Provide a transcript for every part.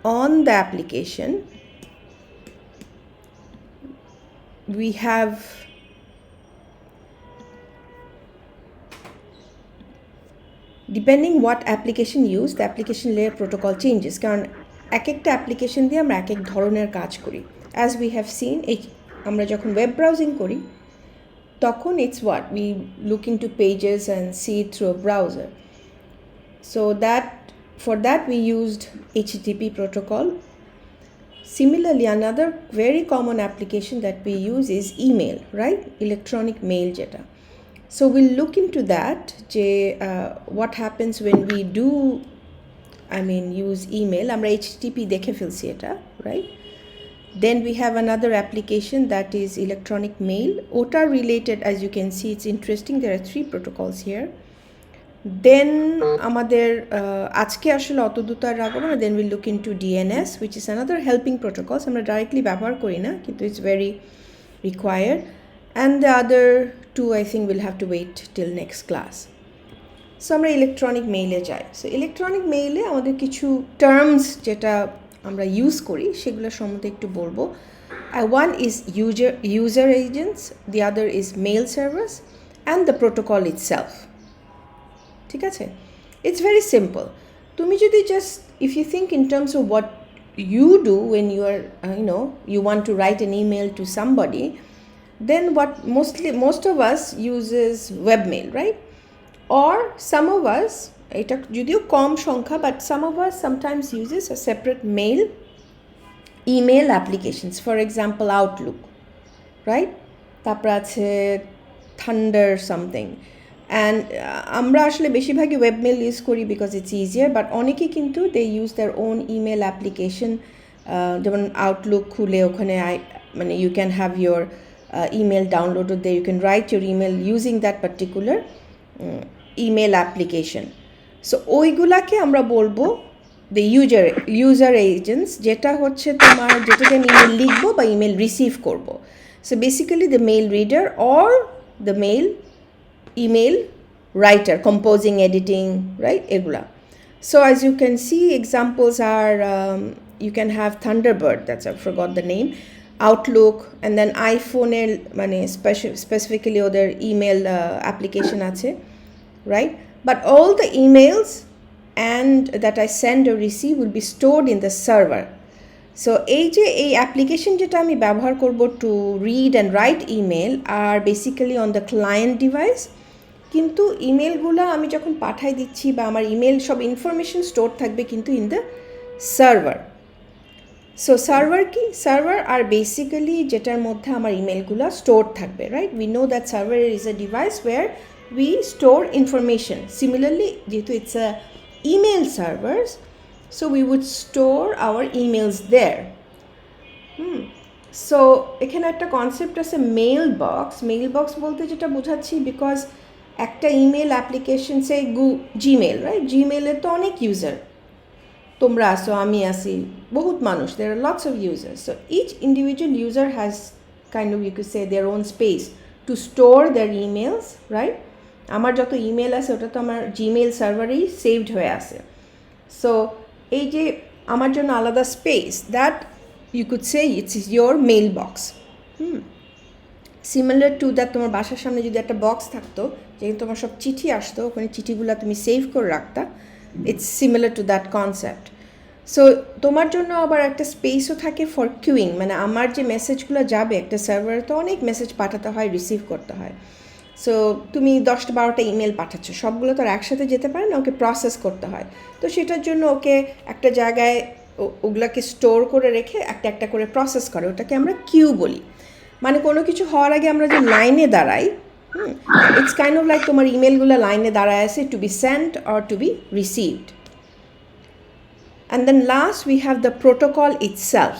on the application, we have depending what application use, the application layer protocol changes. কারণ এক একটা application দিয়ে আমরা এক এক ধরনের কাজ করি। As we have seen, আমরা যখন ওয়েব ব্রাউজিং করি তখন it's what we look into pages and see it through a browser. So for that we used HTTP protocol. Similarly, another very common application that we use is email, right? Electronic mail jeta. So we'll look into that, what happens when we do, use email. Amra HTTP dekhe felchi eta, right? Then we have another application that is electronic mail. OTA related, as you can see, it's interesting. There are 3 protocols here. Then আমাদের আজকে আসলে অত দূর আর রাখবো না। Then we'll look into DNS, which is another helping protocols. আমরা directly ব্যবহার করি না, কিন্তু it's very required. And the other 2 I think we'll have to wait till next class. So আমরা ইলেকট্রনিক মেইলে যাই। সো ইলেকট্রনিক মেইলে আমাদের কিছু টার্মস যেটা আমরা ইউজ করি সেগুলো সম্বন্ধে একটু বলবো। One is user agents, the other is mail servers, and the protocol itself. ঠিক আছে? It's very simple. তুমি যদি just, if you think in terms of what you do when you are, you want to write an email to somebody, then what most of us uses webmail, right? Or some of us, এটা যদিও কম সংখ্যা, but some of us sometimes uses a separate email applications. For example, Outlook, right? তারপর আছে Thunder something. And আমরা আসলে বেশিরভাগই webmail use করি because it's easier, but অনেকে কিন্তু they use their own email application. যেমন Outlook খুলে ওখানে you can have your email downloaded there. You can write your email using that particular email application. So ওইগুলাকে আমরা বলবো the user agents, যেটা হচ্ছে তোমার যেটাতে আমি ইমেল লিখবো বা ইমেল রিসিভ করব. So basically the mail reader or the email writer, composing, editing, right? এগুলা. So as you can see, examples are you can have Thunderbird, I forgot the name, Outlook, and then iPhone এর specifically ওদের email application আছে, right? But all the emails and that I send or receive will be stored in the server. So এই application যেটা আমি ব্যবহার করব to read and write email are basically on the client device. কিন্তু ইমেলগুলো আমি যখন পাঠাই দিচ্ছি বা আমার ইমেল সব ইনফরমেশন স্টোর থাকবে কিন্তু in the server. So server are basically যেটার মধ্যে আমার ইমেলগুলো স্টোর থাকবে, right? We know that server is a device where we store information. Similarly, যেহেতু it's a email servers, so we would store our emails there. So এখানে একটা concept আছে mailbox বলতে যেটা বোঝাচ্ছি, বিকজ একটা ইমেল অ্যাপ্লিকেশন সে Gmail, right? জিমেলে তো অনেক ইউজার, তোমরা আসো, আমি আসি, বহুত মানুষ, there are lots of users. So each individual user has kind of, you could say, their own space to store their emails, right? আমার যত ইমেল আছে ওটা তো আমার জিমেল সার্ভারেই সেভড হয়ে আছে। সো এই যে আমার জন্য আলাদা space, that you could say it's your mailbox. Similar to that, তোমার বাসার সামনে যদি একটা বক্স থাকতো যেখানে তোমার সব চিঠি আসতো, ওখানে চিঠিগুলো তুমি সেভ করে রাখতা, it's similar to that concept. So তোমার জন্য আবার একটা স্পেসও থাকে ফর কিউইং, মানে আমার যে মেসেজগুলো যাবে একটা সার্ভারে তো অনেক মেসেজ পাঠাতে হয়, রিসিভ করতে হয়। সো তুমি 10-12টা ইমেল পাঠাচ্ছ, সবগুলো তো আর একসাথে যেতে পারে না, ওকে প্রসেস করতে হয়। তো সেটার জন্য ওকে একটা জায়গায় ওগুলাকে স্টোর করে রেখে একটা একটা করে প্রসেস করে, ওটাকে আমরা কিউ বলি। মানে কোনো কিছু হওয়ার আগে আমরা যে লাইনে দাঁড়াই, ইটস কাইন্ড অফ লাইক তোমার ইমেলগুলো লাইনে দাঁড়ায় আছে to be sent or to be received. And then last we have the protocol itself,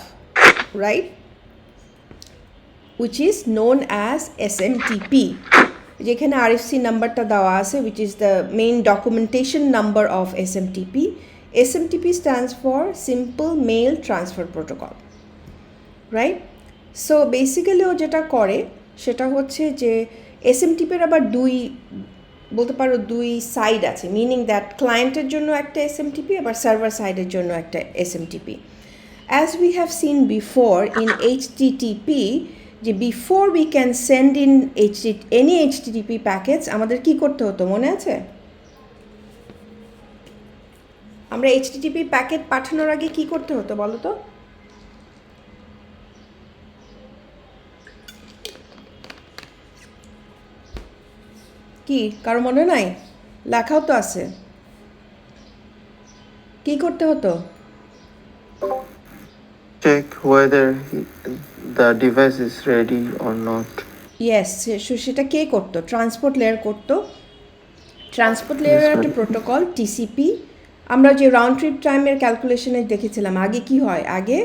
right, which is known as SMTP. যেখানে RFC নাম্বারটা দেওয়া আছে, which is the main documentation number of SMTP. SMTP stands for Simple Mail Transfer Protocol, right? So basically ও যেটা করে সেটা হচ্ছে যে SMTP-র আবার বলতে পারো দুই সাইড আছে, মিনিং দ্যাট ক্লায়েন্টের জন্য একটা SMTP আবার সার্ভার সাইডের জন্য একটা SMTP. as we have seen before in HTTP, যে before we can send in any HTTP packets আমাদের কি করতে হতো মনে আছে? আমরা HTTP প্যাকেট পাঠানোর আগে কি করতে হতো বলো তো? কি কারো মনে নাই? লেখাও তো আছে। কি করতে হতো? Check whether the device is ready or not. Yes, সেটা কে করতো? ট্রান্সপোর্ট লেয়ার করতো। ট্রান্সপোর্ট লেয়ারের একটা প্রোটোকল টিসিপি। আমরা যে রাউন্ড ট্রিপ টাইমের ক্যালকুলেশনে দেখেছিলাম আগে কি হয়, আগে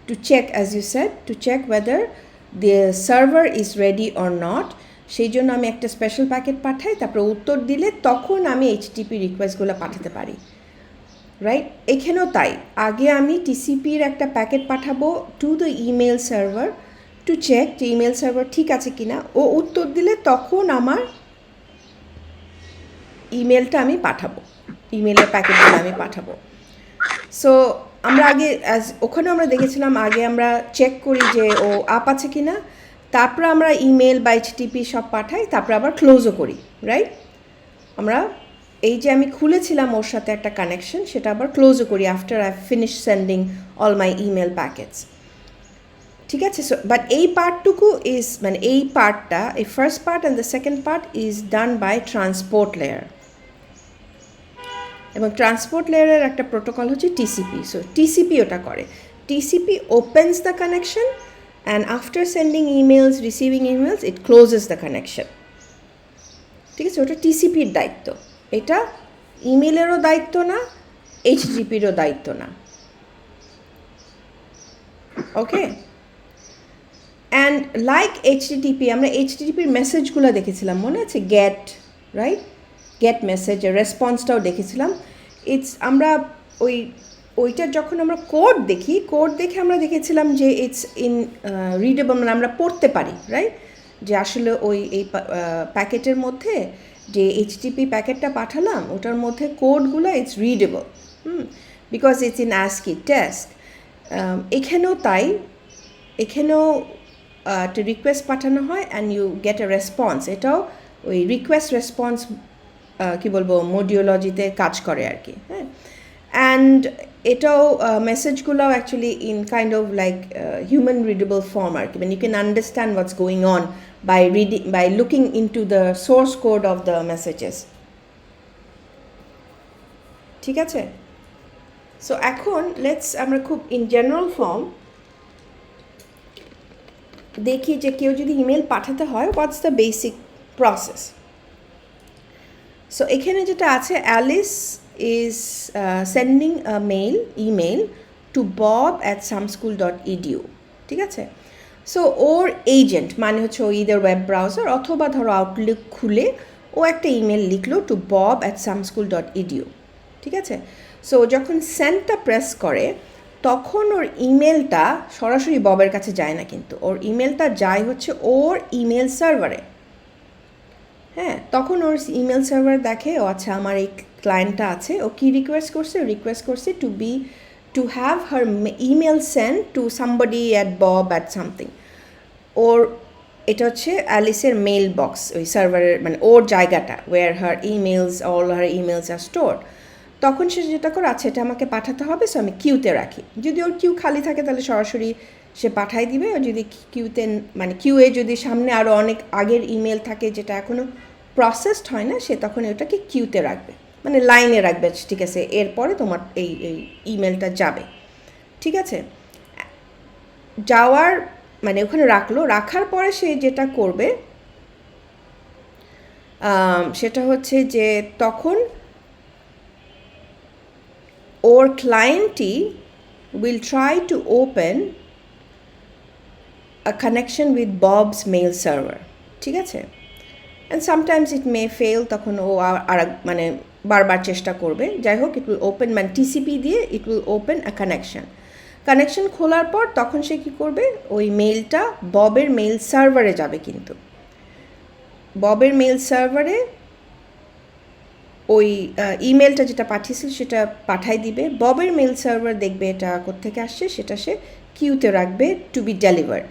to check as you said, to check whether the server is ready or not, সেই জন্য আমি একটা স্পেশাল প্যাকেট পাঠাই, তারপরে উত্তর দিলে তখন আমি এইচটিপি রিকোয়েস্টগুলো পাঠাতে পারি, রাইট? এখানেও তাই, আগে আমি টিসিপির একটা প্যাকেট পাঠাবো to the email server to check যে ইমেল সার্ভার ঠিক আছে কিনা, ও উত্তর দিলে তখন আমার ইমেলটা আমি পাঠাবো, ইমেলের প্যাকেটগুলো আমি পাঠাবো। সো আমরা আগে ওখানে আমরা দেখেছিলাম আগে আমরা চেক করি যে ও আপ আছে কি না, তারপরে আমরা ইমেল বা এইচটিপি সব পাঠাই, তারপরে আবার ক্লোজও করি, রাইট? আমরা এই যে আমি খুলেছিলাম ওর সাথে একটা কানেকশন, সেটা আবার ক্লোজও করি after I finish sending all my email packets, ঠিক আছে? সো বাট এই পার্টটুকু ইজ মানে এই পার্টটা, এই first part and the second part is done by transport layer, এবং ট্রান্সপোর্ট লেয়ারের একটা প্রোটোকল হচ্ছে টিসিপি। সো টিসিপি ওটা করে, TCP opens the connection and after sending emails, receiving emails, it closes the connection, ঠিক আছে? ওটা টিসিপির দায়িত্ব, এটা ইমেলেরও দায়িত্ব না, এইচটিপিরও দায়িত্ব না, ওকে? অ্যান্ড লাইক এইচটিটিপি, আমরা এইচটিটিপির মেসেজগুলো দেখেছিলাম মনে আছে, গেট, রাইট? গেট মেসেজের রেসপন্সটাও দেখেছিলাম। আমরা ওইটা যখন আমরা কোড দেখে আমরা দেখেছিলাম যে ইটস ইন রিডেবল, মানে আমরা পড়তে পারি, রাইট? যে আসলে এই প্যাকেটের মধ্যে যে এইচটিপি প্যাকেটটা পাঠালাম ওটার মধ্যে কোডগুলো it's readable, because it's in ASCII text. এখানেও তাই, এখানেও একটা রিকোয়েস্ট পাঠানো হয় and you get a response, এটাও ওই রিকোয়েস্ট রেসপন্স কী বলবো মডিওলজিতে কাজ করে আর কি, হ্যাঁ? অ্যান্ড এটাও মেসেজগুলোও actually in kind of like human readable form আর কি, মানে you can understand what's going on by looking into the source code of the messages, ঠিক আছে? সো এখন আমরা খুব ইন জেনারেল ফর্ম দেখি যে কেউ যদি ইমেল পাঠাতে হয় what's the basic process. So এখানে যেটা আছে, Alice is sending a email to bob@samschool.edu, ঠিক আছে? সো ওর এজেন্ট মানে হচ্ছে ও ইদার ওয়েব ব্রাউজার অথবা ধরো আউটলুক খুলে ও একটা ইমেল লিখলো টু bob@samschool.edu, ঠিক আছে? সো যখন সেন্ডটা প্রেস করে তখন ওর ইমেলটা সরাসরি ববের কাছে যায় না, কিন্তু ওর ইমেলটা যায় হচ্ছে ওর ইমেল সার্ভারে, হ্যাঁ? তখন ওর ইমেল সার্ভার দেখে ও আচ্ছা আমার এই ক্লায়েন্টটা আছে, ও কি রিকোয়েস্ট করছে to have her email send to somebody @bob@something। ওর এটা হচ্ছে অ্যালিসের মেল বক্স, ওই সার্ভারের মানে ওর জায়গাটা, where her all her emails are store. তখন সে যেটা করে, আচ্ছা এটা আমাকে পাঠাতে হবে, সো আমি কিউতে রাখি। যদি ওর কিউ খালি থাকে তাহলে সরাসরি সে পাঠাই দিবে, আর যদি কিউতে মানে কিউয়ে যদি সামনে আরও অনেক আগের ইমেল থাকে যেটা এখনও প্রসেসড হয় না, সে তখন ওটাকে কিউতে রাখবে, মানে লাইনে রাখবে, ঠিক আছে এরপরে তোমার এই ইমেলটা যাবে, ঠিক আছে? যাওয়ার মানে ওখানে রাখার পরে সে যেটা করবে সেটা হচ্ছে যে তখন ওর ক্লায়েন্টই will try to open a connection with Bob's mail server, ঠিক আছে? and sometimes it may fail, তখন ও আর মানে বারবার চেষ্টা করবে, যাই হোক it will open, মানে টিসিপি দিয়ে it will open a connection খোলার পর তখন সে কী করবে, ওই মেলটা ববের মেল সার্ভারে যাবে, কিন্তু ববের মেল সার্ভারে ওই ইমেলটা যেটা পাঠিয়েছিল সেটা পাঠাই দিবে, ববের মেল সার্ভার দেখবে এটা কোত্থেকে আসছে, সেটা সে কিউতে রাখবে টু বি ডেলিভার্ড।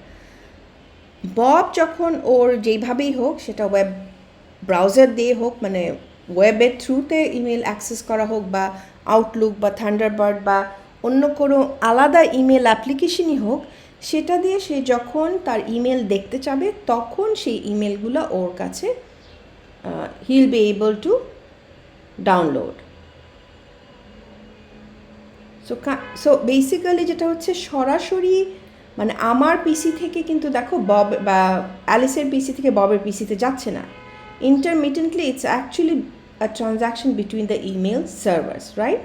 বব যখন ওর যেইভাবেই হোক, সেটা ওয়েব ব্রাউজার দিয়ে হোক, মানে ওয়েবের থ্রুতে ইমেল অ্যাক্সেস করা হোক, বা আউটলুক বা থান্ডারবার্ড বা অন্য কোনো আলাদা ইমেল অ্যাপ্লিকেশনই হোক, সেটা দিয়ে সে যখন তার ইমেল দেখতে চাবে তখন সেই ইমেলগুলো ওর কাছে he will be able to download. So basically যেটা হচ্ছে সরাসরি মানে আমার পিসি থেকে কিন্তু দেখো বব বা অ্যালিসের পিসি থেকে ববের পিসিতে যাচ্ছে না, intermittently it's actually a transaction between the email servers, right?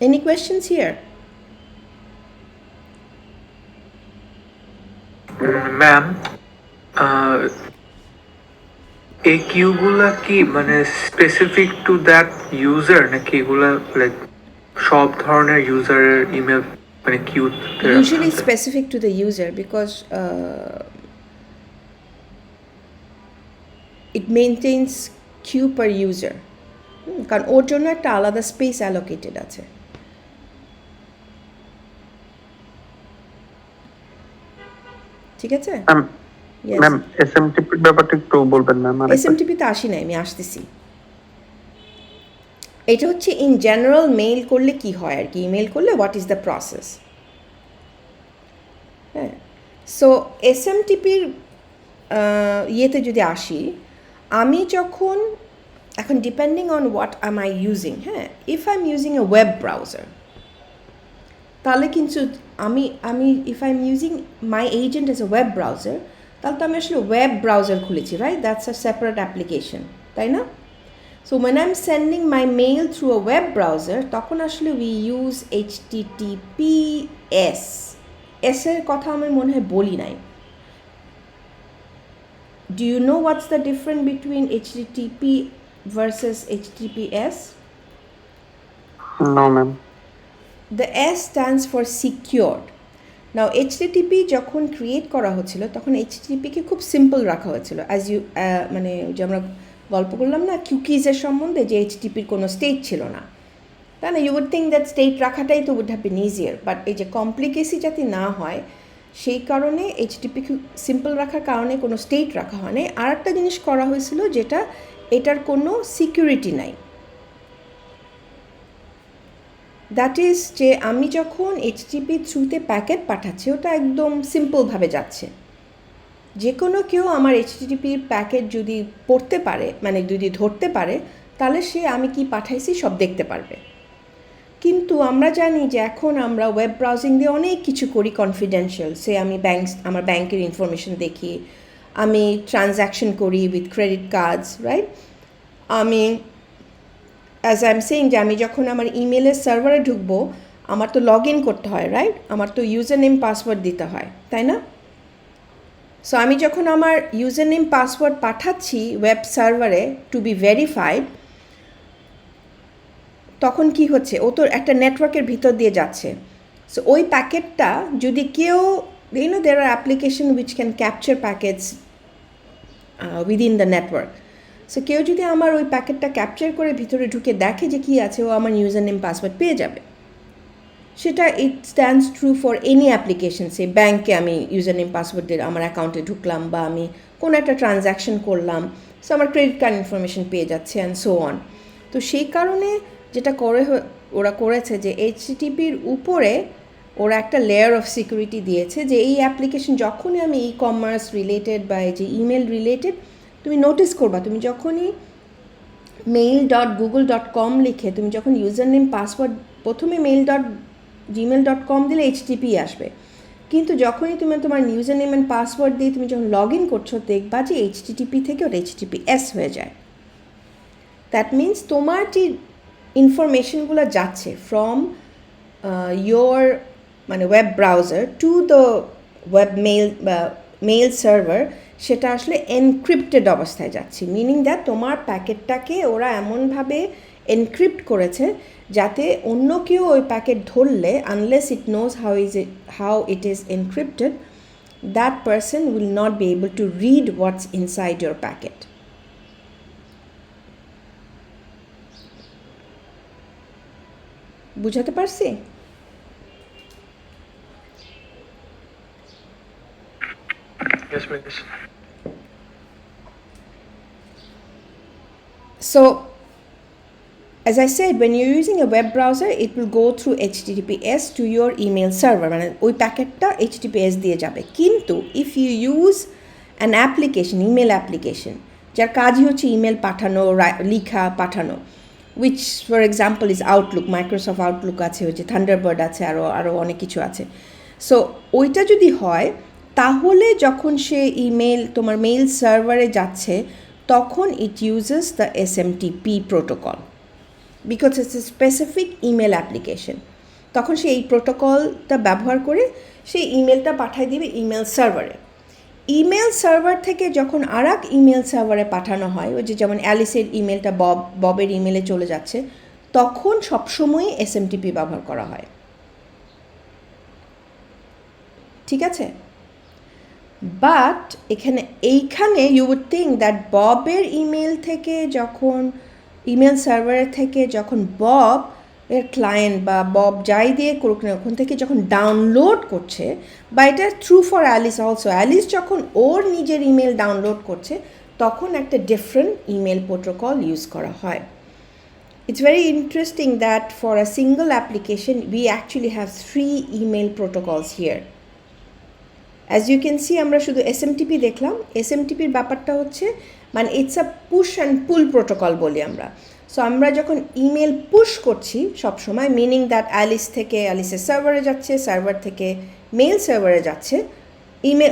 Any questions here? Ma'am, এই কিউগুলা কি মানে স্পেসিফিক টু দ্যাট ইউজার, নাকি এগুলা লাইক সব ধরনের ইউজারের ইমেল মানে Q? Usually specific to the user, because it maintains queue per user, কারণ ওর জন্য একটা আলাদা স্পেস অ্যালোকেটেড আছে। ঠিক আছে? ম্যাম এসএমটিপির ব্যাপারটা একটু বলবেন ম্যাম? এসএমটিপিতে আসি নাই, আমি আসতেছি। এটা হচ্ছে ইন জেনারেল মেইল করলে কি হয় আর কি, ইমেল করলে হোয়াট ইজ দ্য প্রসেস। হ্যাঁ, সো এসএমটিপির ইয়েতে যদি আসি, আমি যখন এখন depending on what am I using, হ্যাঁ, if I am using a web browser, তাহলে কিন্তু আমি if I am using my agent as a web browser, তাহলে তো আমি আসলে ওয়েব ব্রাউজার খুলেছি, right? That's a separate application, তাই না? So when I'm sending my mail through a web browser, তখন আসলে we use HTTPS. S এর কথা আমি মনে হয় বলি নাই। Do you know what's the difference between HTTP versus HTTPS? No ma'am. The S stands for secured. Now HTTP যখন ক্রিয়েট করা হচ্ছিল তখন HTTP কে খুব সিম্পল রাখা হয়েছিল, অ্যাজ ইউ মানে যে আমরা গল্প করলাম না কুকিজের সম্বন্ধে, যে এইচটিপির কোনো স্টেট ছিল না, তাই না? You would think that state রাখাটাই তো would have been easier, but এই যে কমপ্লিকেসি যাতে না হয় সেই কারণে এইচটিপি সিম্পল রাখার কারণে কোনো স্টেট রাখা হয় না। আর একটা জিনিস করা হয়েছিল যেটা এটার কোনো সিকিউরিটি নাই, দ্যাট ইজ যে আমি যখন এইচটিপি থ্রুতে প্যাকেট পাঠাচ্ছি ওটা একদম সিম্পলভাবে যাচ্ছে, যে কোনো কেউ আমার এইচটিটিপির প্যাকেট যদি পড়তে পারে, মানে যদি ধরতে পারে, তাহলে সে আমি কি পাঠাইছি সব দেখতে পারবে। কিন্তু আমরা জানি যে এখন আমরা ওয়েব ব্রাউজিং দিয়ে অনেক কিছু করি কনফিডেন্সিয়াল, সে আমি আমার ব্যাংকের ইনফরমেশন দেখি, আমি ট্রানজ্যাকশন করি উইথ ক্রেডিট কার্ডস, রাইট? আমি অ্যাজ আই এম সেইং যে আমি যখন আমার ইমেলের সার্ভারে ঢুকবো আমার তো লগ ইন করতে হয়, রাইট? আমার তো ইউজার নেম পাসওয়ার্ড দিতে হয়, তাই না? সো আমি যখন আমার ইউজার নেম পাসওয়ার্ড পাঠাচ্ছি ওয়েব সার্ভারে টু বি ভেরিফাইড, তখন কি হচ্ছে, ও তো একটা নেটওয়ার্কের ভিতর দিয়ে যাচ্ছে। সো ওই প্যাকেটটা যদি কেউ, you know there are application which can capture packets within the network. So কেউ যদি আমার ওই প্যাকেটটা ক্যাপচার করে ভিতরে ঢুকে দেখে যে কী আছে, ও আমার ইউজার নেম পাসওয়ার্ড পেয়ে যাবে। সেটা it stands true for any application. সে ব্যাংকে আমি ইউজার নেম পাসওয়ার্ড দিয়ে আমার অ্যাকাউন্টে ঢুকলাম, বা আমি কোনো একটা ট্রানজ্যাকশন করলাম, সো আমার ক্রেডিট কার্ড ইনফরমেশন পেয়ে যাচ্ছে অ্যান্ড সো অন। তো সেই কারণে যেটা ওরা করেছে যে এইচটিটিপির উপরে ওরা একটা লেয়ার অফ সিকিউরিটি দিয়েছে, যে এই অ্যাপ্লিকেশন যখনই আমি ই কমার্স রিলেটেড বা এই যে ইমেল রিলেটেড, তুমি নোটিস করবা, তুমি যখনই mail.google.com লিখে তুমি যখন ইউজার নেম পাসওয়ার্ড প্রথমে mail.gmail.com দিলে এইচটিপি আসবে, কিন্তু যখনই তুমি তোমার ইউজার নেম অ্যান্ড পাসওয়ার্ড দিয়ে তুমি যখন লগ ইন করছো দেখবা যে এইচটিটিপি থেকে ওটা HTTPS হয়ে যায়। দ্যাট মিনস তোমার যে ইনফরমেশনগুলো যাচ্ছে ফ্রম ইয়োর মানে web browser to the web mail বা মেল সার্ভার, সেটা আসলে এনক্রিপ্টেড অবস্থায় যাচ্ছে, মিনিং দ্যাট তোমার প্যাকেটটাকে ওরা এমনভাবে এনক্রিপ্ট করেছে যাতে অন্য কেউ ওই প্যাকেট ধরলে, unless it knows how it is encrypted, that person will not be able to read what's inside your packet. বুঝাতে পারছি? Yes, please. So, as I said, when you're using a web browser, it will go through HTTPS to your email server. মানে ওই প্যাকেটটা HTTPS দিয়ে যাবে। কিন্তু if you use an application, email application, যার কাজই হচ্ছে ইমেল পাঠানো, লিখা, পাঠানো, which for example is Outlook, Microsoft Outlook আছে, হচ্ছে Thunderbird আছে, আরও অনেক কিছু আছে। সো ওইটা যদি হয়, তাহলে যখন সে ইমেল তোমার মেইল সার্ভারে যাচ্ছে, তখন it uses the SMTP protocol. Because it's a specific email application. তখন সে এই প্রোটোকলটা ব্যবহার করে সেই ইমেলটা পাঠিয়ে দিবে ইমেল সার্ভারে। ইমেল সার্ভার থেকে যখন আর এক ইমেল সার্ভারে পাঠানো হয়, ওই যে যেমন অ্যালিসের ইমেলটা ববের ইমেলে চলে যাচ্ছে, তখন সবসময় SMTP ব্যবহার করা হয়। ঠিক আছে? বাট এইখানে ইউ উড থিঙ্ক দ্যাট ববের ইমেল থেকে যখন ইমেল সার্ভারের থেকে যখন বব এর ক্লায়েন্ট বা বব যাই দিয়ে করুক না, ওখান থেকে যখন ডাউনলোড করছে, বা এটা true for Alice also, Alice যখন ওর নিজের ইমেল ডাউনলোড করছে, তখন একটা ডিফারেন্ট ইমেল প্রোটোকল ইউজ করা হয়। It's very interesting that for a single application we actually have 3 email protocols here. As you can see, আমরা শুধু SMTP দেখলাম। SMTPর ব্যাপারটা হচ্ছে মানে it's a push and pool protocol বলি আমরা। সো আমরা যখন ইমেল পুশ করছি সবসময়, মিনিং দ্যাট অ্যালিস থেকে অ্যালিসের সার্ভারে যাচ্ছে, সার্ভার থেকে মেল সার্ভারে যাচ্ছে,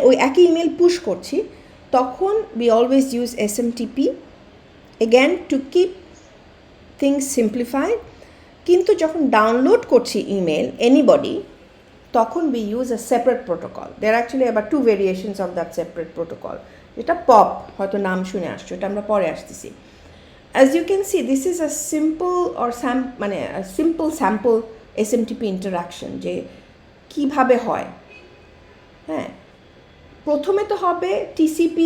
ওই একই ইমেল পুশ করছি, তখন we always use SMTP again to keep things simplified. কিন্তু যখন ডাউনলোড করছি ইমেল এনিবডি, তখন we use a separate protocol. There are actually about 2 variations of that separate protocol. যেটা পপ, হয়তো নাম শুনে আসছো, এটা আমরা পরে আসতেছি। As you can see, this is a simple or a simple sample SMTP interaction, যে কিভাবে হয়। হ্যাঁ, প্রথমে তো হবে TCP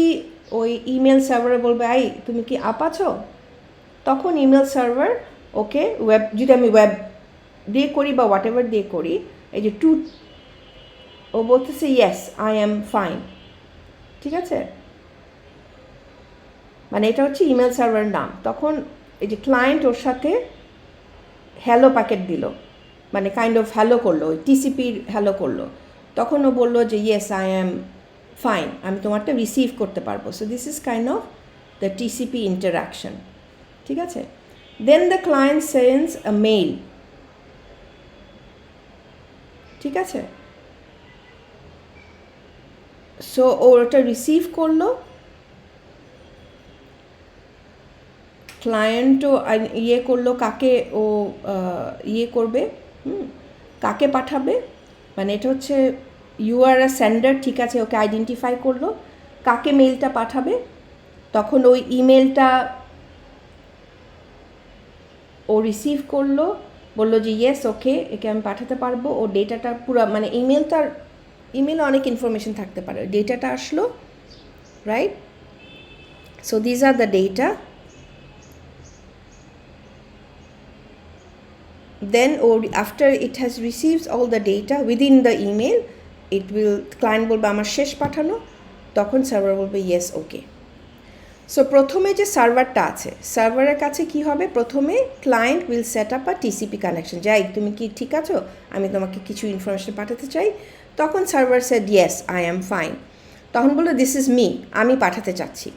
ওই ইমেল সার্ভারে বলবে, আই তুমি কি আপ আছো? তখন ইমেল সার্ভার ওকে ওয়েব, যদি আমি ওয়েব দিয়ে করি বা হোয়াট এভার দিয়ে করি, এই যে ও বলতেছে ইয়েস আই অ্যাম ফাইন। ঠিক আছে? মানে এটা হচ্ছে ইমেল সার্ভারের নাম। তখন এই যে ক্লায়েন্ট ওর সাথে হ্যালো প্যাকেট দিল, মানে কাইন্ড অফ হ্যালো করলো, ওই TCPর হ্যালো করলো। তখন ও বললো যে ইয়েস আই অ্যাম ফাইন, আমি তোমারটা রিসিভ করতে পারবো। So this is kind of the TCP interaction. ঠিক আছে? Then the client sends a mail. ঠিক আছে? সো ও ওটা রিসিভ করলো, ক্লায়েন্টও ইয়ে করলো, কাকে ও ইয়ে করবে, কাকে পাঠাবে, মানে এটা হচ্ছে ইউ আর আ সেন্ডার। ঠিক আছে, ওকে আইডেন্টিফাই করলো কাকে মেইলটা পাঠাবে। তখন ওই ইমেলটা ও রিসিভ করলো, বললো যে ইয়েস ওকে, একে আমি পাঠাতে পারবো। ও ডেটাটা পুরো, মানে ইমেলে অনেক ইনফরমেশন থাকতে পারে, ডেটাটা আসলো, right? So these are the data. Then or after it has received all the data within the email, it will, client বলবে আমার শেষ পাঠানো, তখন সার্ভার বলবে ইয়েস ওকে। সো প্রথমে যে সার্ভারটা আছে, সার্ভারের কাছে কি হবে, প্রথমে client will set up a TCP connection. যাই তুমি কি ঠিক আছো, আমি তোমাকে কিছু ইনফরমেশন পাঠাতে চাই। তখন server said yes I am fine. তখন বললো দিস ইজ মি, আমি পাঠাতে চাচ্ছি।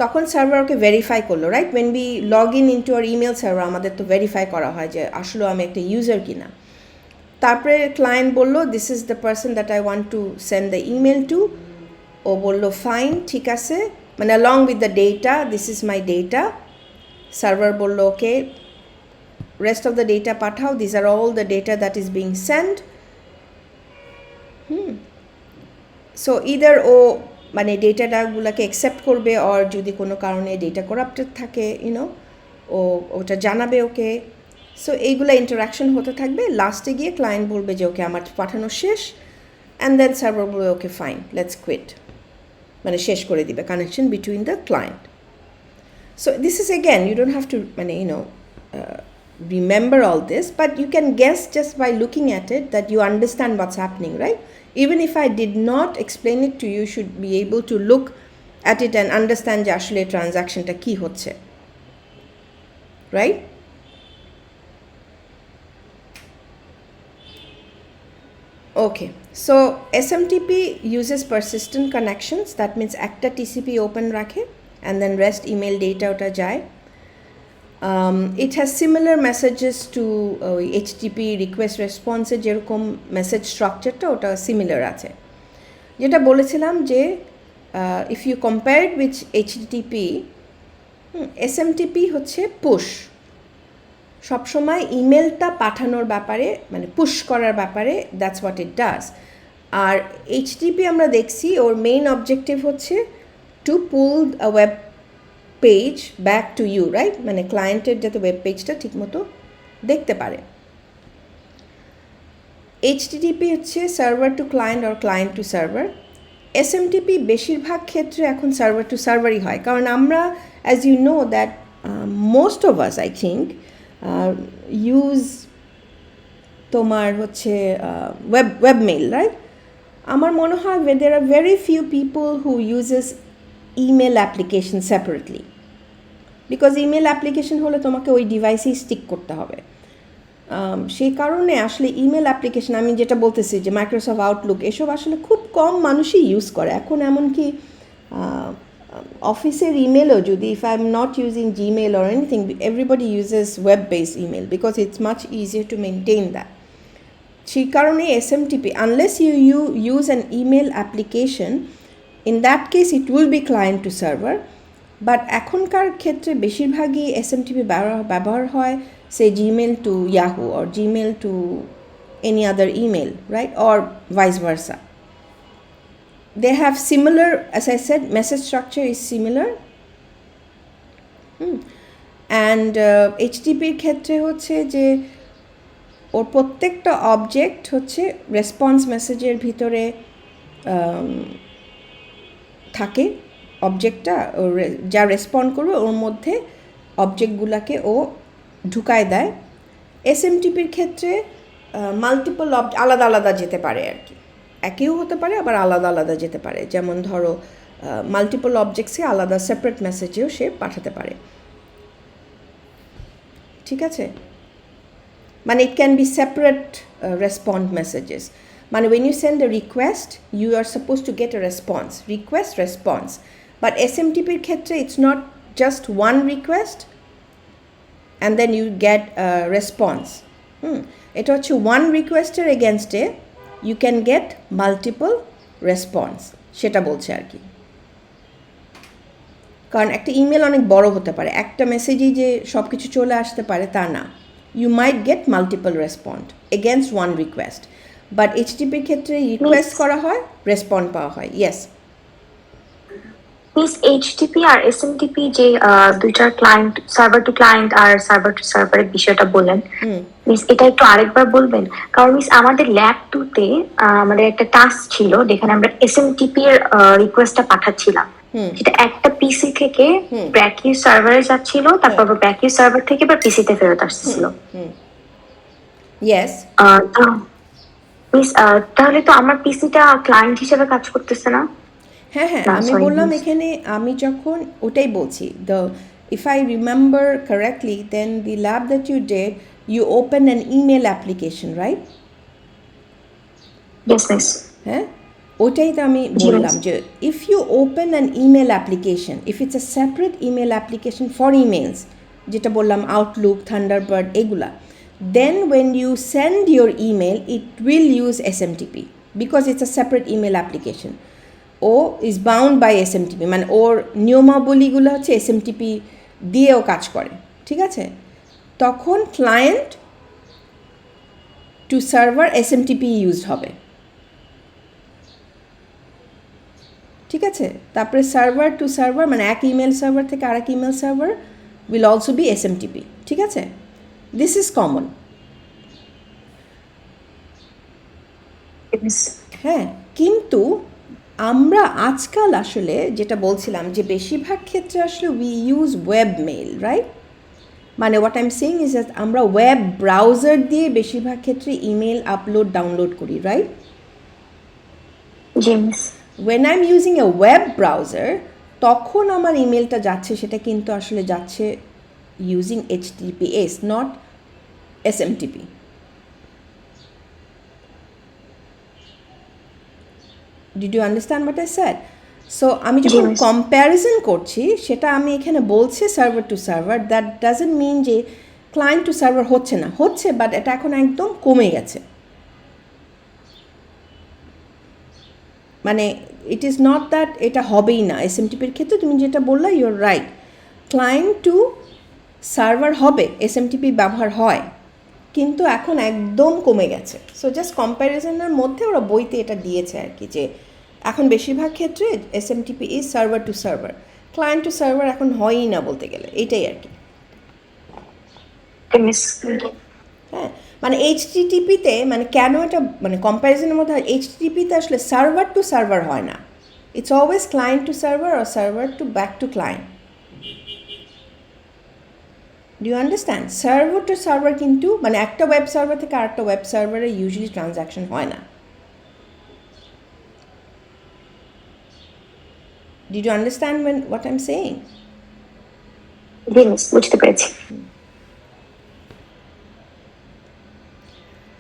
তখন সার্ভার ওকে ভেরিফাই করলো, right? When we log in into our email server, আমাদের তো ভেরিফাই করা হয় যে আসলে আমি একটা ইউজার কিনা। তারপরে ক্লায়েন্ট বললো this is the person that I want to send the email to. ও বললো ফাইন, ঠিক আছে, মানে along with the data, this is my data. Server বললো ওকে, rest of the data Pathao, these are all the data that is being sent. So either ও মানে ডেটাগুলোকে accept করবে, আর যদি কোনো কারণে ডেটা করাপ্টেড থাকে ও ওটা জানাবে ওকে। সো এইগুলো ইন্টারাকশন হতে থাকবে, লাস্টে গিয়ে ক্লায়েন্ট বলবে যে ওকে আমার পাঠানো শেষ, অ্যান্ড দেন সার্ভার বলবে ওকে ফাইন, লেটস কুইট, মানে শেষ করে দিবে connection between the client. So this is again, you don't have to remember all this, but you can guess just by looking at it that you understand what's happening, right? Even if I did not explain it to you, you should be able to look at it and understand যে আসলে ট্রানজাকশনটা কি হচ্ছে, right? Okay, so SMTP uses persistent connections. That means একটা TCP open রাখে and then rest email data ওটা যায়. It has similar messages to HTTP request response এর যেরকম মেসেজ স্ট্রাকচারটা ওটা সিমিলার আছে। যেটা বলেছিলাম যে if you compare it with HTTP, SMTP হচ্ছে পুশ, সবসময় ইমেলটা পাঠানোর ব্যাপারে মানে পুশ করার ব্যাপারে দ্যাটস হোয়াট ইট ডাজ। আর HTTP আমরা দেখছি ওর মেইন অবজেক্টিভ হচ্ছে to pull a web page back to you, right? মানে ক্লায়েন্টের যাতে ওয়েব পেজটা ঠিকমতো দেখতে পারে। HTTP হচ্ছে সার্ভার টু ক্লায়েন্ট আর ক্লায়েন্ট টু সার্ভার। SMTP বেশিরভাগ ক্ষেত্রে এখন সার্ভার টু সার্ভারই হয়, কারণ আমরা as you know that most of us I think use তোমার হচ্ছে ওয়েবমেইল, রাইট? আমার মনে হয় there are very few people who uses email application separately, because email application হলে তোমাকে ওই ডিভাইসেই স্টিক করতে হবে। সেই কারণে আসলে ইমেল অ্যাপ্লিকেশন আমি যেটা বলতেছি যে মাইক্রোসফট আউটলুক এসব আসলে খুব কম মানুষই ইউজ করে এখন। এমনকি অফিসের ইমেলও যদি if I am not using Gmail or anything, everybody uses web based email because it's much easier to maintain that. সেই কারণে SMTP, unless you use an email application, in that case it will be client to server, but এখনকার ক্ষেত্রে বেশিরভাগই SMTP ব্যবহার হয় say Gmail to Yahoo or Gmail to any other email, right? Or vice versa. They have similar, as I said, message structure is similar. And HTTP এর ক্ষেত্রে হচ্ছে যে ওর প্রত্যেকটা অবজেক্ট হচ্ছে রেসপন্স মেসেজের ভিতরে থাকে। অবজেক্টটা যা রেসপন্ড করবে ওর মধ্যে অবজেক্টগুলোকে ও ঢুকায় দেয়। SMTPর ক্ষেত্রে মাল্টিপল আলাদা আলাদা যেতে পারে আর কি, একইও হতে পারে আবার আলাদা আলাদা যেতে পারে। যেমন ধরো মাল্টিপল অবজেক্টসকে আলাদা সেপারেট মেসেজেও সে পাঠাতে পারে, ঠিক আছে? মানে it can be separate respond messages. মানে when you send a request, you are supposed to get a response, request response. But SMTPর ক্ষেত্রে it's not just one request and then you get a response. এটা হচ্ছে one requester against a you can get multiple response, সেটা বলছে আর কি। কারণ একটা email অনেক বড় হতে পারে, একটা মেসেজেই যে সব কিছু চলে আসতে পারে তা না। You might get multiple response against one request. But HTTPর ক্ষেত্রে রিকোয়েস্ট করা হয়, রেসপন্ড পাওয়া হয়। ইয়েস মিস, HTTP আর SMTP যে দুইটার ক্লায়েন্ট সার্ভার টু ক্লায়েন্ট আর সার্ভার টু সার্ভারের বিষয়টা বললেন, মিস এটা একটু আরেকবার বলবেন? কারণ মিস আমাদের ল্যাব 2-তে আমাদের একটা টাস্ক ছিল যেখানে আমরা SMTP এর রিকোয়েস্টটা পাঠাচ্ছিলাম, সেটা একটা পিসি থেকে ব্যাকইউ সার্ভারে যাচ্ছিল, তারপর ব্যাকইউ সার্ভার থেকে আবার পিসিতে ফেরত আসছিল। ইয়েস মিস, তাহলে তো আমার পিসিটা ক্লায়েন্ট হিসেবে কাজ করতেছে না? হ্যাঁ হ্যাঁ, আমি বললাম এখানে, আমি যখন ওটাই বলছি, the if I remember correctly then the lab that you did, you open an email application, right? Yes miss. হ্যাঁ, ওটাই তো আমি বললাম যে if you open an email application, if it's a separate email application for emails, যেটা বললাম Outlook, Thunderbird এগুলা, then when you send your email it will use SMTP because it's a separate email application. ও is bound by SMTP, মানে ওর নিয়মাবলীগুলো হচ্ছে SMTP দিয়েও কাজ করে, ঠিক আছে? তখন client to server SMTP use হবে। ঠিক আছে, তারপরে সার্ভার টু সার্ভার মানে এক ইমেল সার্ভার থেকে আরেক email server will also be SMTP, ঠিক আছে, দিস ইজ কমন। হ্যাঁ, কিন্তু আমরা আজকাল আসলে যেটা বলছিলাম যে বেশিরভাগ ক্ষেত্রে আসলে we use webmail, right? মানে what I am saying is that আমরা ওয়েব ব্রাউজার দিয়ে বেশিরভাগ ক্ষেত্রে ইমেল আপলোড ডাউনলোড করি, right? When I'm using a web browser, তখন আমার ইমেলটা যাচ্ছে সেটা কিন্তু আসলে যাচ্ছে using HTTPS, not SMTP. Did you understand what I said? So আমি যখন কম্প্যারিজন করছি সেটা আমি এখানে বলছি server to server, that doesn't mean যে ক্লায়েন্ট টু সার্ভার হচ্ছে না, হচ্ছে, বাট এটা এখন একদম কমে গেছে। মানে ইট ইজ নট দ্যাট এটা হবেই না। এসএমটিপির ক্ষেত্রে তুমি যেটা বললা you are right, client to server হবে, এসএমটিপি ব্যবহার হয়, কিন্তু এখন একদম কমে গেছে। সো জাস্ট কম্প্যারিজনের মধ্যে ওরা বইতে এটা দিয়েছে আর কি, যে এখন বেশিরভাগ ক্ষেত্রে SMTP is server to server, client to server এখন হয়ই না বলতে গেলে, এটাই আর কি। হ্যাঁ, মানে এইচটিটিপিতে মানে কেন এটা মানে কম্প্যারিজনের মধ্যে এইচটিটিপিতে আসলে সার্ভার টু সার্ভার হয় না, it's always client to server আর server to back to client. Do you understand? Server to server কিন্তু মানে একটা ওয়েব সার্ভার থেকে আরেকটা ওয়েব সার্ভারে ইউজুয়ালি ট্রানজ্যাকশন হয় না। Did you understand what I'm saying? বুঝতে পেরেছি।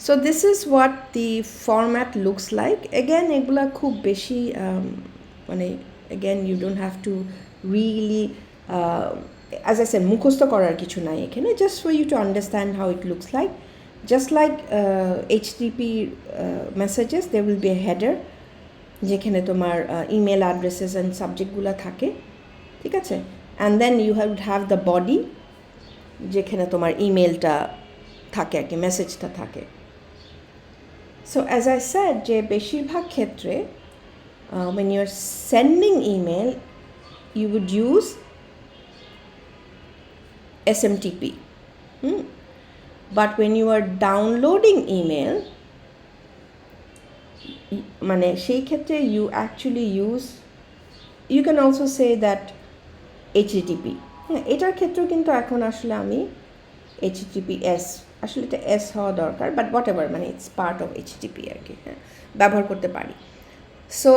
So this is what the format looks like. Again, এগুলা খুব বেশি মানে again you don't have to really as I said মুখস্থ করার কিছু নাই এখানে, just for you to understand how it looks like. Just like HTTP messages, there will be a header যেখানে তোমার ইমেল অ্যাড্রেসেস অ্যান্ড সাবজেক্টগুলো থাকে, ঠিক আছে, and then you would have the body যেখানে তোমার ইমেলটা থাকে আর কি, মেসেজটা থাকে। So as I said যে বেশিরভাগ ক্ষেত্রে when you are sending email you would use SMTP, but when you are downloading email মানে সেই ক্ষেত্রে you actually use, you can also say that HTTP, এটার ক্ষেত্রেও কিন্তু এখন আসলে আমি HTTPS, আসলে এটা এস হওয়া দরকার, বাট হোয়াট এভার, মানে ইটস পার্ট অফ HTTP আর কি, হ্যাঁ, ব্যবহার করতে পারি। So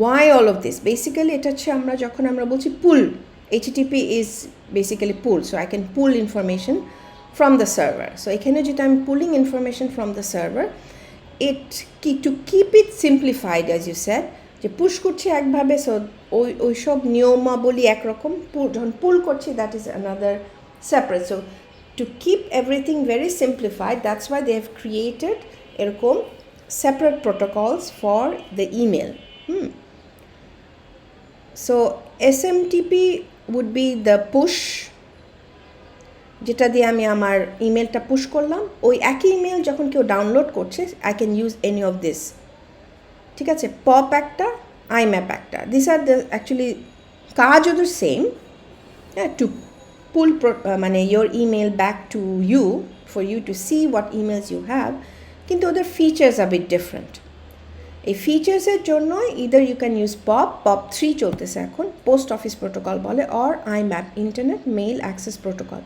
why all of this, basically এটা হচ্ছে আমরা যখন আমরা বলছি pull, HTTP is basically pull, so I can pull information from the server. So এখানে যেটা আমি pulling information from the server, to keep it simplified as you said, যে পুশ করছি একভাবে, সো ওইসব নিয়মাবলী একরকম, যখন পুল করছি that is another separate. So to keep everything very simplified, that's why they have created এরকম separate protocols for the email. So SMTP would be the push, যেটা দিয়ে আমি আমার ইমেলটা পুশ করলাম, ওই একই ইমেল যখন কেউ ডাউনলোড করছে I can use any of this, ঠিক আছে, পপ একটা, IMAP একটা, these are the actually কাজ ওদের সেম, to pull মানে your email back to you for you to see what emails you have, কিন্তু ওদের ফিচার্স আর বিট ডিফারেন্ট। এই ফিচার্সের জন্য either you can use pop 3 চলতেছে এখন, পোস্ট অফিস প্রোটোকল বলে, or IMAP, internet mail access protocol.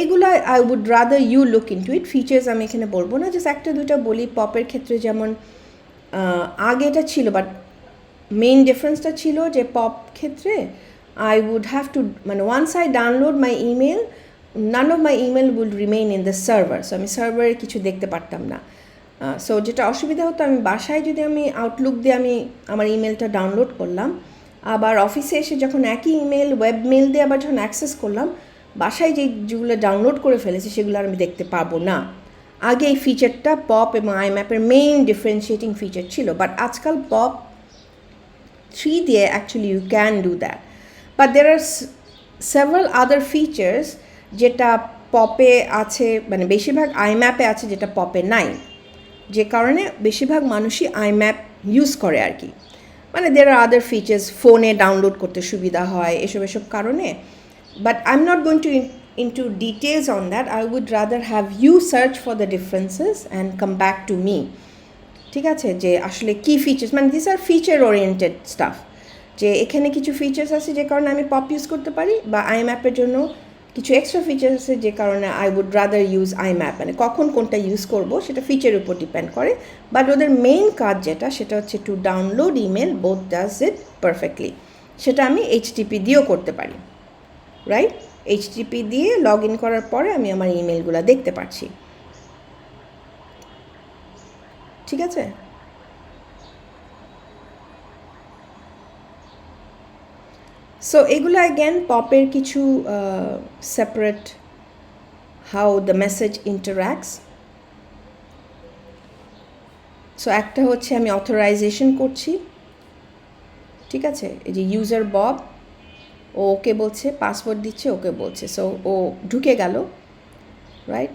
এগুলো I would rather you look into it. Features আমি এখানে বলবো না, জাস্ট একটা দুটো বলি। পপের ক্ষেত্রে যেমন আগে এটা ছিল, বাট মেইন ডিফারেন্সটা ছিল যে পপ ক্ষেত্রে I would have to, once I download my email, none of my email will remain in the server. So আমি সার্ভারে কিছু দেখতে পারতাম না। সো যেটা অসুবিধা হতো, আমি বাসায় যদি আমি আউটলুক দিয়ে আমি আমার ইমেলটা ডাউনলোড করলাম, আবার অফিসে এসে যখন একই ইমেল ওয়েব মেল দিয়ে আবার যখন অ্যাক্সেস করলাম, বাসায় যেগুলো ডাউনলোড করে ফেলেছি সেগুলো আর আমি দেখতে পাবো না। আগে এই ফিচারটা পপ এবং IMAP-এর মেইন ডিফারেন্সিয়েটিং ফিচার ছিল, বাট আজকাল পপ 3 দিয়ে actually you can do that. But there are several other features যেটা পপে আছে, মানে বেশিরভাগ IMAP-এ আছে যেটা পপে নাই, যে কারণে বেশিরভাগ মানুষই IMAP ইউজ করে আর কি। মানে there are other features, ফোনে ডাউনলোড করতে সুবিধা হয় এসব কারণে, but I'm not going to into details on that. I would rather have you search for the differences and come back to me. ঠিক আছে, যে আসলে কী ফিচার্স, মানে this are feature oriented stuff, যে এখানে কিছু ফিচার্স আছে যে কারণে আমি পপ ইউজ করতে পারি, বা আইম্যাপের জন্য কিছু এক্সট্রা ফিচার্স আছে যে কারণে I would rather use IMAP, মানে কখন কোনটা ইউজ করব সেটা ফিচারের উপর ডিপেন্ড করে, বাট ওদের মেইন কাজ যেটা সেটা হচ্ছে to download email, both does it perfectly. সেটা আমি এইচটিপি দিয়েও করতে পারি, রাইট? এইচটিপি দিয়ে লগ ইন করার পরে আমি আমার ইমেলগুলো দেখতে পাচ্ছি, ঠিক আছে? সো এগুলো অ্যাগেন পপের কিছু separate how the message ইন্টারাক্টস। So একটা হচ্ছে আমি অথরাইজেশন করছি, ঠিক আছে? এই যে ইউজার বব, ও ওকে বলছে, পাসওয়ার্ড দিচ্ছে, ওকে বলছে, সো ও ঢুকে গেল, রাইট?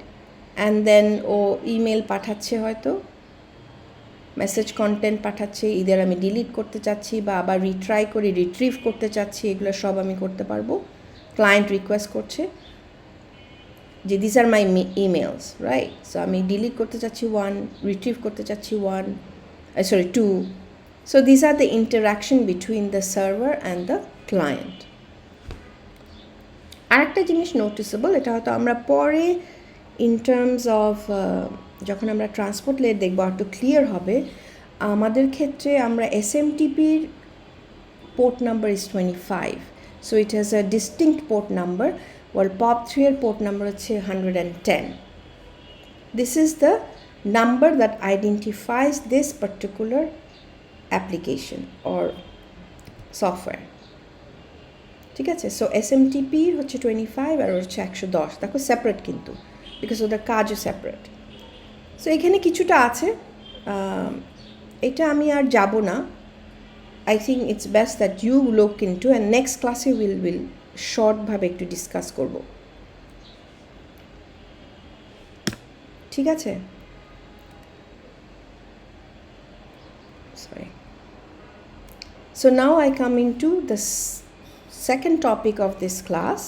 অ্যান্ড দেন ও ইমেল পাঠাচ্ছে, হয়তো মেসেজ কন্টেন্ট পাঠাচ্ছে, ইদার আমি ডিলিট করতে চাচ্ছি বা আবার রিট্রাই করে রিট্রিভ করতে চাচ্ছি, এগুলো সব আমি করতে পারবো। ক্লায়েন্ট রিকোয়েস্ট করছে যে this are my emails, right? So আমি ডিলিট করতে চাচ্ছি 1, রিট্রিভ করতে চাচ্ছি 2. So this are the interaction between the server and the client. আরেকটা জিনিস নোটিসেবল, এটা হয়তো আমরা পরে ইন টার্মস অফ যখন আমরা ট্রান্সপোর্ট লেয়ার দেখবো একটু ক্লিয়ার হবে। আমাদের ক্ষেত্রে আমরা এসএমটিপির port number is 25, so it has a distinct port number, while POP3 এর পোর্ট নাম্বার হচ্ছে 110। This is the number that identifies this particular application or software, ঠিক আছে? সো এসএমটিপির হচ্ছে 25 আর হচ্ছে 110, দেখো সেপারেট কিন্তু, বিকজ ওদের কাজও সেপারেট। সো এখানে কিছুটা আছে, এটা আমি আর যাব না। I think it's best that you look into, and next ক্লাসে উইল শর্টভাবে একটু ডিসকাস করব, ঠিক আছে? Sorry. So now I come into the second topic of this class,